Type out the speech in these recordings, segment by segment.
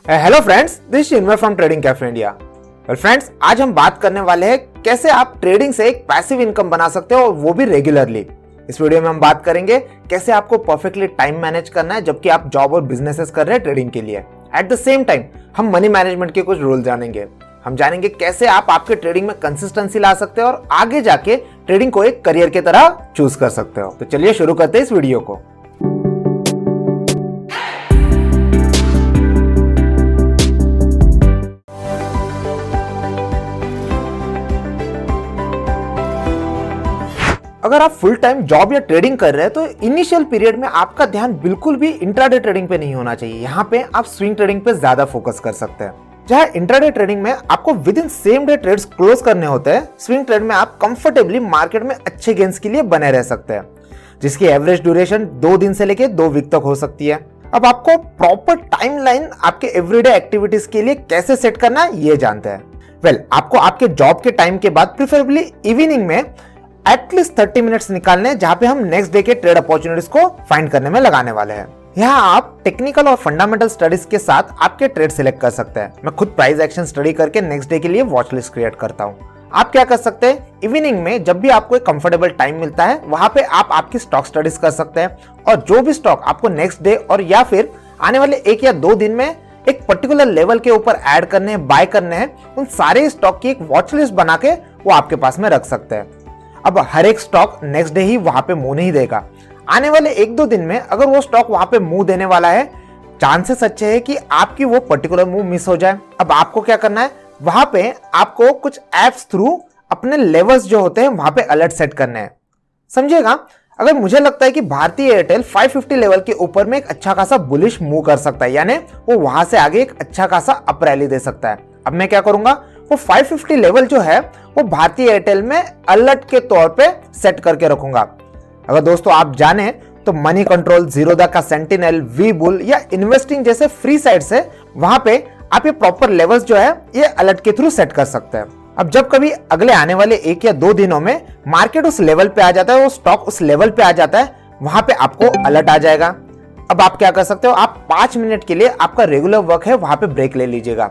Hello friends, this is Invar from Trading Cafe India. Well friends, आज हम बात करने वाले हैं कैसे आप ट्रेडिंग से एक पैसिव इनकम बना सकते हो और वो भी रेगुलरली। इस वीडियो में हम बात करेंगे कैसे आपको परफेक्टली टाइम मैनेज करना है जबकि आप जॉब और बिजनेसेस कर रहे हैं ट्रेडिंग के लिए। एट द सेम टाइम हम मनी मैनेजमेंट के कुछ रूल जानेंगे। हम जानेंगे कैसे आप आपके ट्रेडिंग में कंसिस्टेंसी ला सकते हो और आगे जाके ट्रेडिंग को एक करियर की तरह चूज कर सकते हो। तो चलिए शुरू करते हैं इस वीडियो को। अगर आप फुल टाइम जॉब या ट्रेडिंग कर रहे हैं तो इनिशियल पीरियड में आपका ध्यान बिल्कुल भी इंट्राडे ट्रेडिंग पे नहीं होना चाहिए। यहाँ पे आप स्विंग ट्रेडिंग पे ज्यादा फोकस कर सकते हैं। जहाँ इंट्राडे ट्रेडिंग में आपको within same day trades close करने होते हैं, स्विंग ट्रेड में आप कंफर्टेबली मार्केट में अच्छे गेन्स के लिए बने रह सकते हैं, जिसकी एवरेज ड्यूरेशन 2 दिन से लेकर 2 वीक तक हो सकती है। अब आपको प्रॉपर टाइमलाइन आपके एवरीडे एक्टिविटीज के लिए कैसे सेट करना है ये जानते हैं। आपको आपके जॉब के टाइम के बाद प्रेफरेबली इवनिंग में एटलीस्ट 30 मिनट्स निकालने, जहां पे हम नेक्स्ट डे के ट्रेड अपॉर्चुनिटीज को फाइंड करने में लगाने वाले हैं। यहाँ आप टेक्निकल और फंडामेंटल स्टडीज के साथ आपके ट्रेड सिलेक्ट कर सकते हैं। मैं खुद प्राइस एक्शन स्टडी करके नेक्स्ट डे के लिए वॉच लिस्ट क्रिएट करता हूँ। आप क्या कर सकते हैं, इवनिंग में जब भी आपको एक कंफर्टेबल टाइम मिलता है वहां पे आप आपकी स्टॉक स्टडीज कर सकते हैं और जो भी स्टॉक आपको नेक्स्ट डे और या फिर आने वाले 1 या 2 दिन में एक पर्टिकुलर लेवल के ऊपर ऐड करने हैं, बाय करने हैं, उन सारे स्टॉक की एक वॉच लिस्ट बना के वो आपके पास में रख सकते हैं। अब हर एक स्टॉक नेक्स्ट डे ही वहां पे मुंह नहीं देगा। आने वाले 1-2 दिन में अगर वो स्टॉक वहां पे मुंह देने वाला है, चांसेस अच्छे हैं कि आपकी वो पर्टिकुलर मूव मिस हो जाए। अब आपको क्या करना है, वहां पे आपको कुछ एप्स थ्रू अपने लेवल्स जो होते हैं वहां पे अलर्ट सेट करने हैं। समझिएगा, अगर मुझे लगता है कि भारतीय एयरटेल 550 लेवल के ऊपर में एक अच्छा खासा बुलिश मूव कर सकता है, यानी वो वहां से आगे एक अच्छा खासा अप रैली दे सकता है, अब मैं क्या करूंगा, वो 550 लेवल जो है वो भारतीय एयरटेल में अलर्ट के तौर पे सेट करके रखूंगा। अगर दोस्तों आप जाने तो मनी कंट्रोल, जीरोधा का सेंटिनल, वी बुल या इन्वेस्टिंग जैसे फ्री साइट्स है, वहां पे आप ये प्रॉपर लेवल्स जो है ये अलर्ट के थ्रू सेट कर सकते हैं। अब जब कभी अगले आने वाले 1 या 2 दिनों में मार्केट उस लेवल पे आ जाता है, वो स्टॉक उस लेवल पे आ जाता है, वहां पे आपको अलर्ट आ जाएगा। अब आप क्या कर सकते हो, आप 5 मिनट के लिए आपका रेगुलर वर्क है वहां पे ब्रेक ले लीजिएगा।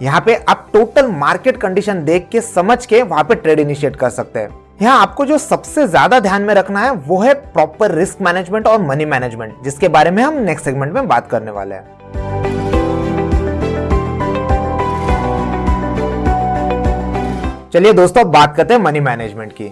यहाँ पे आप टोटल मार्केट कंडीशन देख के समझ के वहां पे ट्रेड इनिशिएट कर सकते हैं। यहाँ आपको जो सबसे ज्यादा ध्यान में रखना है वो है प्रॉपर रिस्क मैनेजमेंट और मनी मैनेजमेंट, जिसके बारे में हम नेक्स्ट सेगमेंट में बात करने वाले हैं। चलिए दोस्तों, अब बात करते हैं मनी मैनेजमेंट की।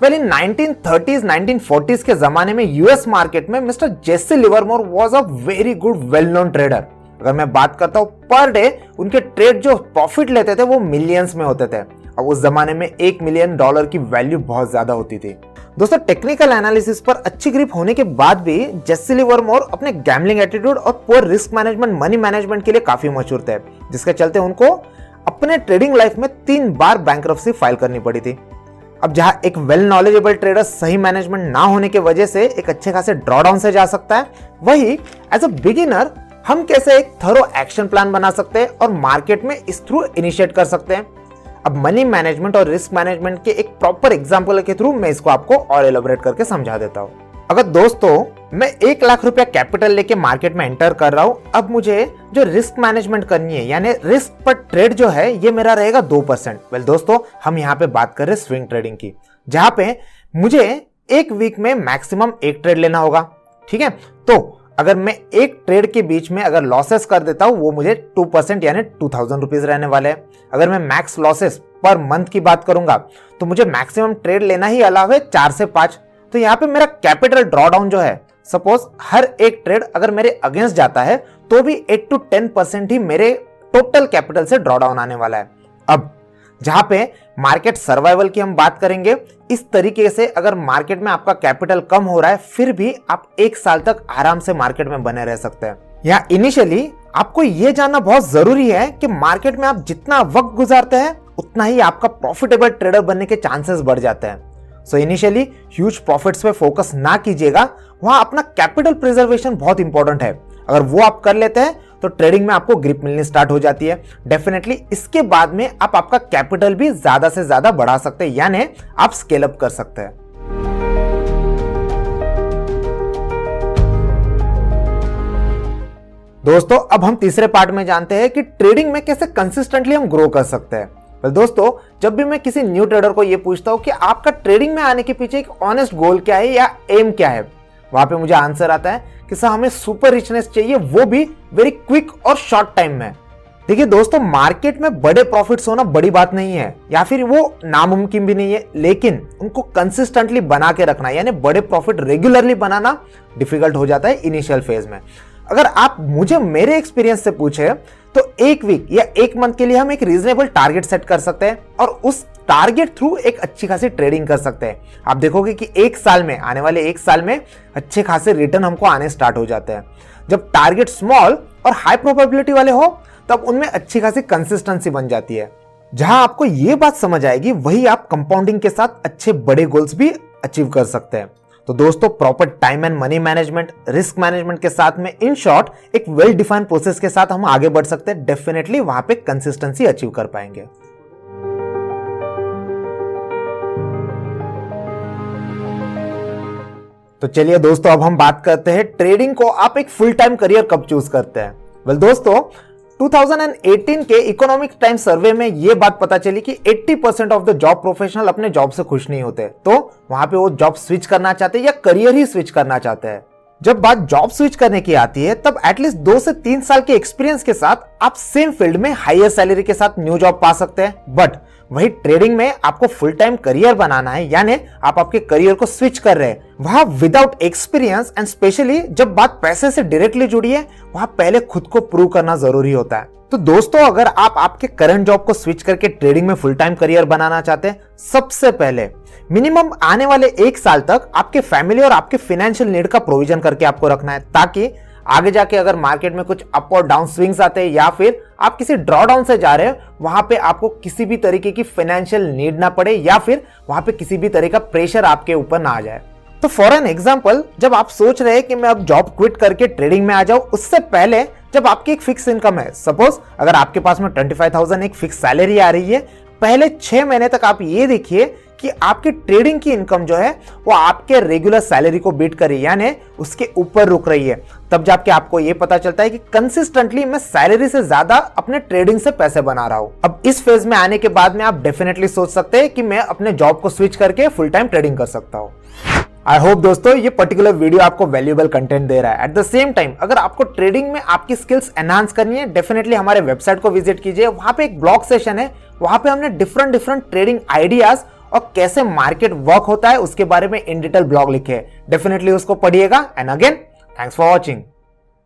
इन 1930s 1940s के जमाने में यूएस मार्केट में mister Jesse Livermore was a very good well known trader. अगर मैं बात करता हूं पर डे उनके ट्रेड जो प्रॉफिट लेते थे वो मिलियंस में होते थे। अब उस जमाने में $1 मिलियन की वैल्यू बहुत ज्यादा होती थी। दोस्तों, टेक्निकल एनालिसिस पर अच्छी ग्रिप होने के बाद भी जेसी लिवरमोर अपने गैम्बलिंग एटीट्यूड और poor risk management, money management के लिए काफी मशहूर थे, जिसके चलते उनको अपने ट्रेडिंग लाइफ में 3 बार बैंक्रप्सी फाइल करनी पड़ी थी। अब जहां एक वेल नॉलेजेबल ट्रेडर सही मैनेजमेंट ना होने की वजह से एक अच्छे खासे ड्रॉडाउन से जा सकता है, वही एज अ बिगिनर हम कैसे एक थरो एक्शन प्लान बना सकते हैं और मार्केट में इस थ्रू इनिशिएट कर सकते हैं। अब मनी मैनेजमेंट और रिस्क मैनेजमेंट के एक प्रॉपर एग्जांपल के थ्रू मैं इसको आपको और एलोबरेट करके समझा देता हूं। अगर दोस्तों मैं 1 लाख रुपया कैपिटल लेके मार्केट में एंटर कर रहा हूं, अब मुझे जो रिस्क मैनेजमेंट करनी है यानी रिस्क पर ट्रेड जो है ये मेरा रहेगा 2%। दोस्तों, हम यहाँ पे बात कर रहे हैं स्विंग ट्रेडिंग की, जहां पे मुझे 1 वीक में मैक्सिमम 1 ट्रेड लेना होगा। ठीक है, तो अगर मैं 1 ट्रेड के बीच में अगर लॉसेस कर देता हूं वो मुझे 2% यानी 2000 रुपीज रहने वाले हैं। अगर मैं मैक्स लॉसेस पर मंथ की बात करूंगा तो मुझे मैक्सिमम ट्रेड लेना ही अलाव है 4 से 5। तो यहाँ पे मेरा कैपिटल ड्रॉडाउन जो है, सपोज हर एक ट्रेड अगर मेरे अगेंस्ट जाता है तो भी 8 to 10% ही मेरे टोटल कैपिटल से ड्रॉडाउन आने वाला है। अब जहां पे मार्केट सर्वाइवल की हम बात करेंगे, इस तरीके से अगर मार्केट में आपका कैपिटल कम हो रहा है फिर भी आप 1 साल तक आराम से मार्केट में बने रह सकते हैं। यहाँ इनिशियली आपको यह जानना बहुत जरूरी है कि मार्केट में आप जितना वक्त गुजारते हैं उतना ही आपका प्रॉफिटेबल ट्रेडर बनने के चांसेस बढ़ जाते हैं। सो इनिशियली ह्यूज प्रॉफिट्स पे फोकस ना कीजिएगा, वहां अपना कैपिटल प्रिजर्वेशन बहुत इंपॉर्टेंट है। अगर वो आप कर लेते हैं तो ट्रेडिंग में आपको ग्रिप मिलनी स्टार्ट हो जाती है। डेफिनेटली इसके बाद में आप आपका कैपिटल भी ज्यादा से ज्यादा बढ़ा सकते हैं, यानी आप स्केल अप कर सकते हैं। दोस्तों अब हम तीसरे पार्ट में जानते हैं कि ट्रेडिंग में कैसे कंसिस्टेंटली हम ग्रो कर सकते हैं। दोस्तों जब भी मैं किसी न्यू ट्रेडर को ये पूछता हूँ कि आपका ट्रेडिंग में आने के पीछे एक ऑनेस्ट गोल क्या है या एम क्या है, वहां पे मुझे आंसर आता है कि सर हमें सुपर रिचनेस चाहिए, वो भी वेरी क्विक और शॉर्ट टाइम में। देखिए दोस्तों, मार्केट में बड़े प्रॉफिट्स होना बड़ी बात नहीं है या फिर वो नामुमकिन भी नहीं है, लेकिन उनको कंसिस्टेंटली बना के रखना यानी बड़े प्रॉफिट रेगुलरली बनाना डिफिकल्ट हो जाता है इनिशियल फेज में। अगर आप मुझे मेरे एक्सपीरियंस से पूछे तो एक वीक या एक मंथ के लिए हम एक रीजनेबल टारगेट सेट कर सकते हैं और उस टारगेट थ्रू एक अच्छी खासी ट्रेडिंग कर सकते हैं। आप देखोगे कि एक साल में, आने वाले एक साल में अच्छे खासे रिटर्न हमको आने स्टार्ट हो जाते हैं। जब टारगेट स्मॉल और हाई प्रोबेबिलिटी वाले हो तब उनमें अच्छी खासी कंसिस्टेंसी बन जाती है। जहां आपको यह बात समझ आएगी वही आप कंपाउंडिंग के साथ अच्छे बड़े गोल्स भी अचीव कर सकते हैं। तो दोस्तों proper time and money management, risk management के साथ में, इन शॉर्ट एक वेल डिफाइंड प्रोसेस के साथ हम आगे बढ़ सकते हैं। डेफिनेटली वहां पे कंसिस्टेंसी अचीव कर पाएंगे। तो चलिए दोस्तों अब हम बात करते हैं ट्रेडिंग को आप एक फुल टाइम करियर कब चूज करते हैं। दोस्तों 2018 के इकोनॉमिक टाइम सर्वे में यह बात पता चली कि 80% ऑफ द जॉब प्रोफेशनल अपने जॉब से खुश नहीं होते, तो वहां पे वो जॉब स्विच करना चाहते हैं या करियर ही स्विच करना चाहते हैं। जब बात जॉब स्विच करने की आती है तब एटलीस्ट 2 से 3 साल के एक्सपीरियंस के साथ आप सेम फील्ड में हाईयर सैलरी के साथ न्यू जॉब पा सकते हैं। बट वही ट्रेडिंग में आपको फुल टाइम करियर बनाना है, यानी आप आपके करियर को स्विच कर रहे हैं, वहां विदाउट एक्सपीरियंस एंड स्पेशली जब बात पैसे से डायरेक्टली जुड़ी है, वहां पहले खुद को प्रूव करना जरूरी होता है। तो दोस्तों अगर आप आपके करंट जॉब को स्विच करके ट्रेडिंग में फुल टाइम करियर बनाना चाहते हैं, सबसे पहले मिनिमम आने वाले 1 साल तक आपके फैमिली और आपके फाइनेंशियल नीड का प्रोविजन करके आपको रखना है, ताकि आगे जाके अगर मार्केट में कुछ अप और डाउन स्विंग्स आते हैं या फिर आप किसी ड्रॉ डाउन से जा रहे हो, वहां पे आपको किसी भी तरीके की फाइनेंशियल नीड ना पड़े या फिर वहां पे किसी भी तरह का प्रेशर आपके ऊपर ना आ जाए। तो फॉर एन एग्जांपल, जब आप सोच रहे हैं कि मैं अब जॉब क्विट करके ट्रेडिंग में आ जाऊं, उससे पहले जब आपकी एक फिक्स इनकम है, सपोज अगर आपके पास में 25,000 एक फिक्स सैलरी आ रही है, पहले 6 महीने तक आप ये देखिए कि आपकी ट्रेडिंग की इनकम जो है वो आपके रेगुलर सैलरी को बीट कर रही है, यानी उसके ऊपर रुक रही है। तब जाके आपको ये पता चलता है कि कंसिस्टेंटली मैं सैलरी से ज्यादा अपने ट्रेडिंग से पैसे बना रहा हूं। अब इस फेज में आने के बाद में आप डेफिनेटली सोच सकते हैं कि मैं अपने जॉब को स्विच करके फुल टाइम ट्रेडिंग कर सकता हूं। आई होप दोस्तों ये पर्टिकुलर वीडियो आपको वैल्यूएबल कंटेंट दे रहा है। एट द सेम टाइम अगर आपको ट्रेडिंग में आपकी स्किल्स एनहांस करनी है, डेफिनेटली हमारे वेबसाइट को विजिट कीजिए। वहां पे एक ब्लॉग सेशन है, वहां पे हमने डिफरेंट ट्रेडिंग आइडियाज और कैसे मार्केट वर्क होता है उसके बारे में इन डिटेल ब्लॉग लिखे हैं। डेफिनेटली उसको पढ़िएगा। And again thanks for watching.